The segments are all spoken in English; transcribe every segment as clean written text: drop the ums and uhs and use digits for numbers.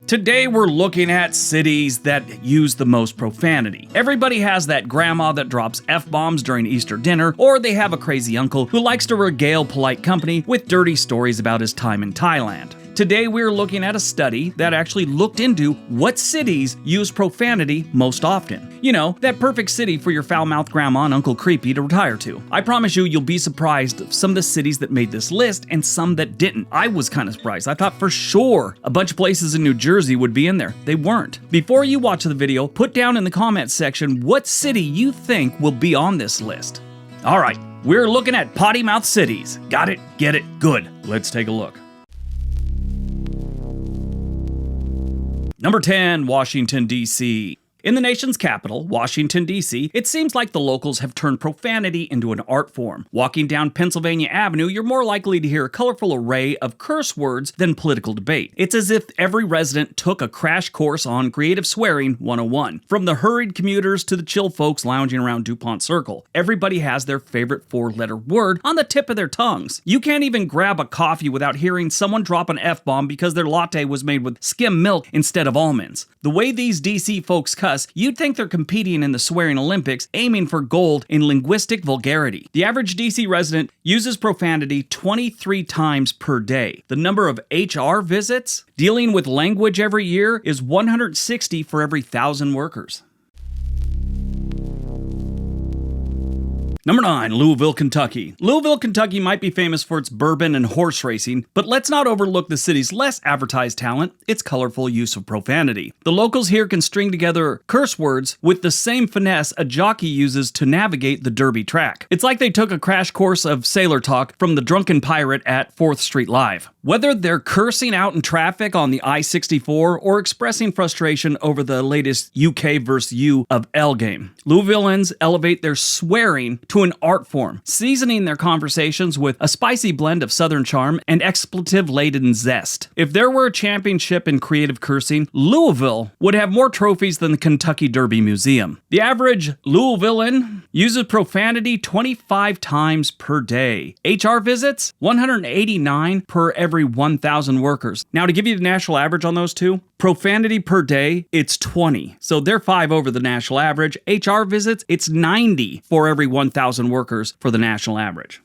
Today we're looking at cities that use the most profanity. Everybody has that grandma that drops F-bombs during Easter dinner, or they have a crazy uncle who likes to regale polite company with dirty stories about his time in Thailand. Today we're looking at a study that actually looked into what cities use profanity most often. You know, that perfect city for your foul-mouthed grandma and Uncle Creepy to retire to. I promise you'll be surprised of some of the cities that made this list and some that didn't. I was kind of surprised. I thought for sure a bunch of places in New Jersey would be in there. They weren't. Before you watch the video, put down in the comments section what city you think will be on this list. All right, we're looking at potty mouth cities. Got it? Get it? Good. Let's take a look. Number 10, Washington, D.C. In the nation's capital, Washington, D.C., it seems like the locals have turned profanity into an art form. Walking down Pennsylvania Avenue, you're more likely to hear a colorful array of curse words than political debate. It's as if every resident took a crash course on Creative Swearing 101. From the hurried commuters to the chill folks lounging around DuPont Circle, everybody has their favorite four-letter word on the tip of their tongues. You can't even grab a coffee without hearing someone drop an F-bomb because their latte was made with skim milk instead of almonds. The way these D.C. folks cuss, you'd think they're competing in the swearing Olympics, aiming for gold in linguistic vulgarity. The average DC resident uses profanity 23 times per day. The number of HR visits dealing with language every year is 160 for every 1,000 workers. Number 9, Louisville, Kentucky. Louisville, Kentucky might be famous for its bourbon and horse racing, but let's not overlook the city's less advertised talent, its colorful use of profanity. The locals here can string together curse words with the same finesse a jockey uses to navigate the Derby track. It's like they took a crash course of sailor talk from the drunken pirate at 4th Street Live. Whether they're cursing out in traffic on the I-64 or expressing frustration over the latest UK vs. U of L game, Louisvillians elevate their swearing to an art form, seasoning their conversations with a spicy blend of southern charm and expletive-laden zest. If there were a championship in creative cursing, Louisville would have more trophies than the Kentucky Derby Museum. The average Louisvillian uses profanity 25 times per day. HR visits, 189 per every 1,000 workers. Now, to give you the national average on those two, profanity per day, it's 20. So they're 5 over the national average. HR visits, it's 90 for every 1,000 workers for the national average.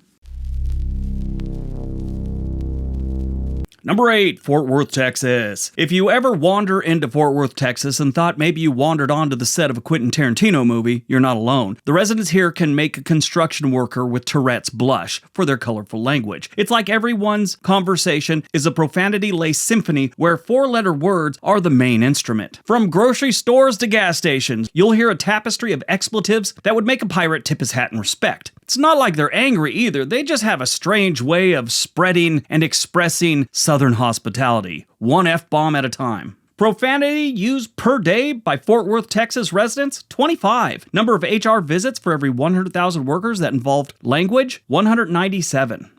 Number 8, Fort Worth, Texas. If you ever wander into Fort Worth, Texas and thought maybe you wandered onto the set of a Quentin Tarantino movie, you're not alone. The residents here can make a construction worker with Tourette's blush for their colorful language. It's like everyone's conversation is a profanity-laced symphony where four-letter words are the main instrument. From grocery stores to gas stations, you'll hear a tapestry of expletives that would make a pirate tip his hat in respect. It's not like they're angry either, they just have a strange way of spreading and expressing Southern hospitality, one F-bomb at a time. Profanity used per day by Fort Worth, Texas residents, 25. Number of HR visits for every 100,000 workers that involved language, 197.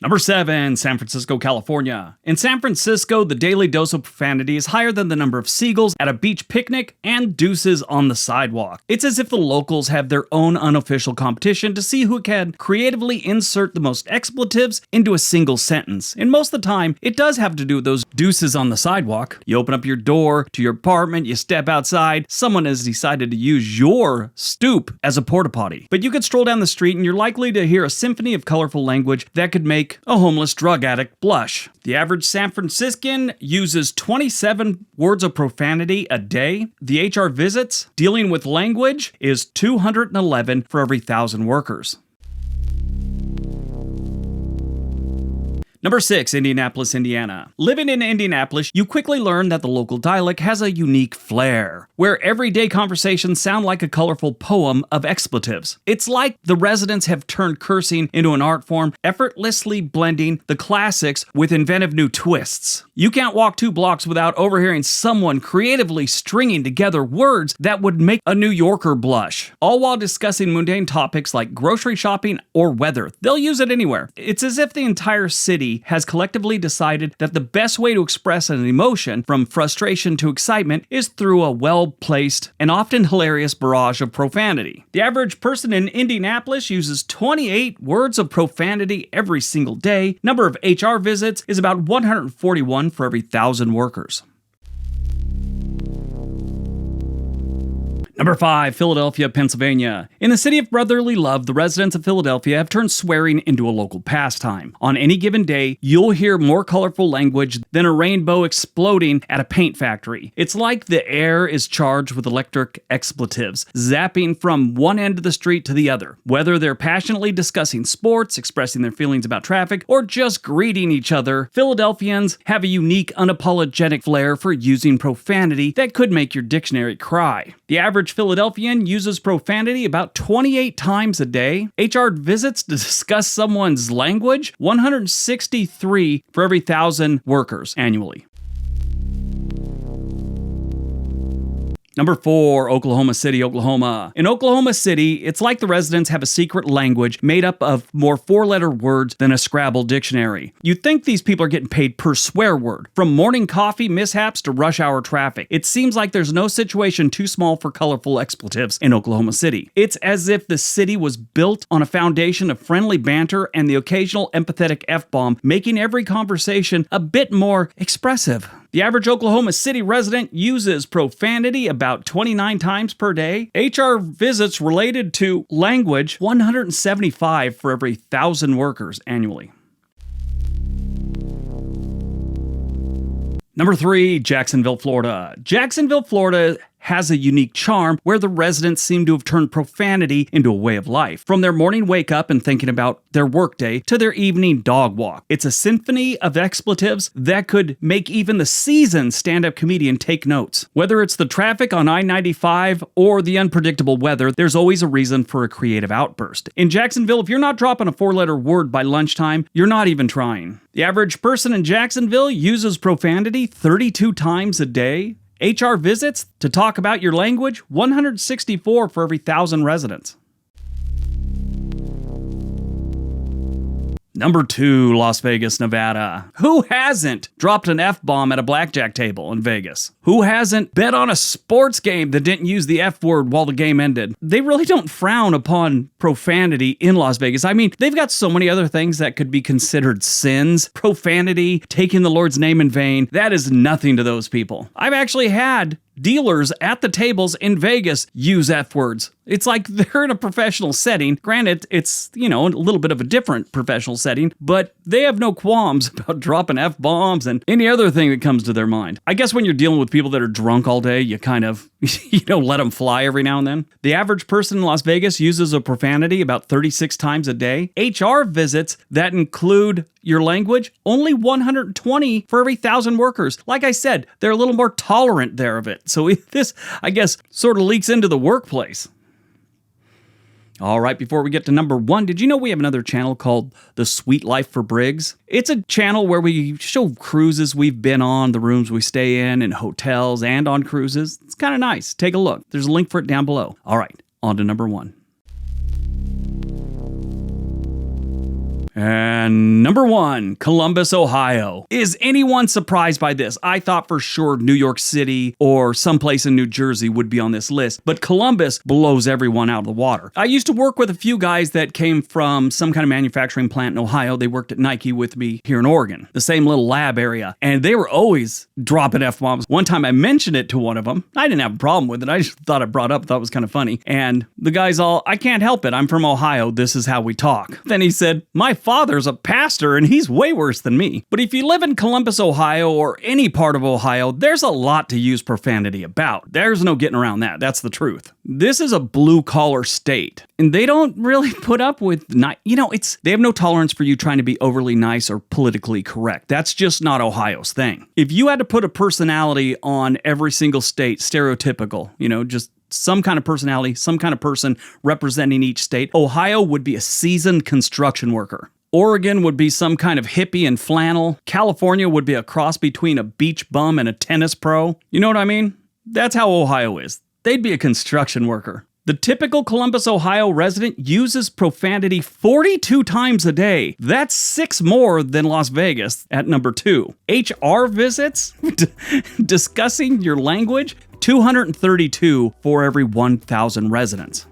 Number 7, San Francisco, California. In San Francisco, the daily dose of profanity is higher than the number of seagulls at a beach picnic and deuces on the sidewalk. It's as if the locals have their own unofficial competition to see who can creatively insert the most expletives into a single sentence. And most of the time, it does have to do with those deuces on the sidewalk. You open up your door to your apartment, you step outside, someone has decided to use your stoop as a porta potty. But you could stroll down the street and you're likely to hear a symphony of colorful language that could make a homeless drug addict blush. The average San Franciscan uses 27 words of profanity a day. The HR visits dealing with language is 211 for every 1,000 workers. Number 6, Indianapolis, Indiana. Living in Indianapolis, you quickly learn that the local dialect has a unique flair, where everyday conversations sound like a colorful poem of expletives. It's like the residents have turned cursing into an art form, effortlessly blending the classics with inventive new twists. You can't walk 2 blocks without overhearing someone creatively stringing together words that would make a New Yorker blush, all while discussing mundane topics like grocery shopping or weather. They'll use it anywhere. It's as if the entire city city has collectively decided that the best way to express an emotion, from frustration to excitement, is through a well-placed and often hilarious barrage of profanity. The average person in Indianapolis uses 28 words of profanity every single day. Number of HR visits is about 141 for every 1,000 workers. Number 5, Philadelphia, Pennsylvania. In the city of brotherly love, the residents of Philadelphia have turned swearing into a local pastime. On any given day, you'll hear more colorful language than a rainbow exploding at a paint factory. It's like the air is charged with electric expletives, zapping from one end of the street to the other. Whether they're passionately discussing sports, expressing their feelings about traffic, or just greeting each other, Philadelphians have a unique, unapologetic flair for using profanity that could make your dictionary cry. The average Philadelphian uses profanity about 28 times a day. HR visits to discuss someone's language, 163 for every 1,000 workers annually. Number 4, Oklahoma City, Oklahoma. In Oklahoma City, it's like the residents have a secret language made up of more 4-letter words than a Scrabble dictionary. You'd think these people are getting paid per swear word. From morning coffee mishaps to rush hour traffic, it seems like there's no situation too small for colorful expletives in Oklahoma City. It's as if the city was built on a foundation of friendly banter and the occasional empathetic F-bomb, making every conversation a bit more expressive. The average Oklahoma City resident uses profanity about 29 times per day. HR visits related to language, 175 for every 1,000 workers annually. Number 3, Jacksonville, Florida. Jacksonville, Florida has a unique charm where the residents seem to have turned profanity into a way of life. From their morning wake up and thinking about their workday to their evening dog walk. It's a symphony of expletives that could make even the seasoned stand-up comedian take notes. Whether it's the traffic on I-95 or the unpredictable weather, there's always a reason for a creative outburst. In Jacksonville, if you're not dropping a 4-letter word by lunchtime, you're not even trying. The average person in Jacksonville uses profanity 32 times a day. HR visits to talk about your language, 164 for every 1,000 residents. Number 2, Las Vegas, Nevada. Who hasn't dropped an F-bomb at a blackjack table in Vegas? Who hasn't bet on a sports game that didn't use the F word while the game ended? They really don't frown upon profanity in Las Vegas. I mean, they've got so many other things that could be considered sins. Profanity, taking the Lord's name in vain, that is nothing to those people. I've actually had dealers at the tables in Vegas use F words. It's like they're in a professional setting. Granted, it's, a little bit of a different professional setting, but they have no qualms about dropping F-bombs and any other thing that comes to their mind. I guess when you're dealing with people that are drunk all day, you kind of, let them fly every now and then. The average person in Las Vegas uses a profanity about 36 times a day. HR visits that include your language, only 120 for every 1,000 workers. Like I said, they're a little more tolerant there of it. So this, I guess, sort of leaks into the workplace. All right, before we get to number 1, did you know we have another channel called The Sweet Life for Briggs? It's a channel where we show cruises we've been on, the rooms we stay in hotels and on cruises. It's kind of nice. Take a look. There's a link for it down below. All right, on to number 1. And number 1, Columbus, Ohio. Is anyone surprised by this? I thought for sure New York City or someplace in New Jersey would be on this list, but Columbus blows everyone out of the water. I used to work with a few guys that came from some kind of manufacturing plant in Ohio. They worked at Nike with me here in Oregon, the same little lab area, and they were always dropping F-bombs. One time I mentioned it to one of them. I didn't have a problem with it. I just thought it brought up, thought it was kind of funny. And the guy's all, I can't help it. I'm from Ohio. This is how we talk. Then he said, my father's a pastor and he's way worse than me. But if you live in Columbus, Ohio, or any part of Ohio, there's a lot to use profanity about. There's no getting around that. That's the truth. This is a blue-collar state, and they don't really put up with, they have no tolerance for you trying to be overly nice or politically correct. That's just not Ohio's thing. If you had to put a personality on every single state, stereotypical, just some kind of personality, some kind of person representing each state, Ohio would be a seasoned construction worker. Oregon would be some kind of hippie in flannel. California would be a cross between a beach bum and a tennis pro. You know what I mean? That's how Ohio is. They'd be a construction worker. The typical Columbus, Ohio resident uses profanity 42 times a day. That's 6 more than Las Vegas at number 2. HR visits, discussing your language, 232 for every 1,000 residents.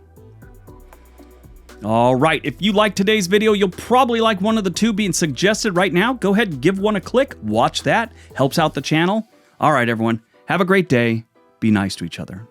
All right, if you liked today's video, you'll probably like one of the 2 being suggested right now. Go ahead and give one a click. Watch that. Helps out the channel. All right, everyone. Have a great day. Be nice to each other.